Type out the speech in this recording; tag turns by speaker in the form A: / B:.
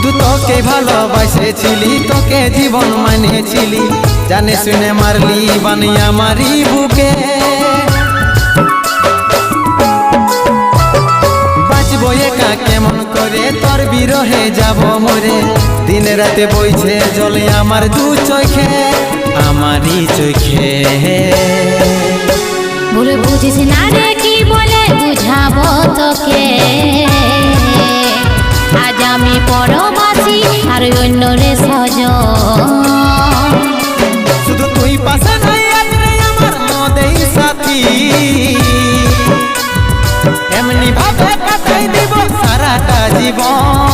A: শুধু তোকে ভালোবাসেছিলি, তোকে জীবন মানেছিলি, জানে শুনে মারলি বানিয়ে আমারই বুকে। বাঁচবো একা কেমন করে, তোর বিরহে যাব মরে, দিনে রাতে বইছে জলে আমার দু চোখে, আমারই চোখে।
B: বলে বুঝিস না রে কি বলে বুঝাবো তোকে, আজ আমি পরবাসী আর অন্য রে সজন।
A: শুধু তুই পাশে নাই আজ রে আমার মদেই সাথী, এমনি ভাবে কাটাই দিব সারাটা জীবন।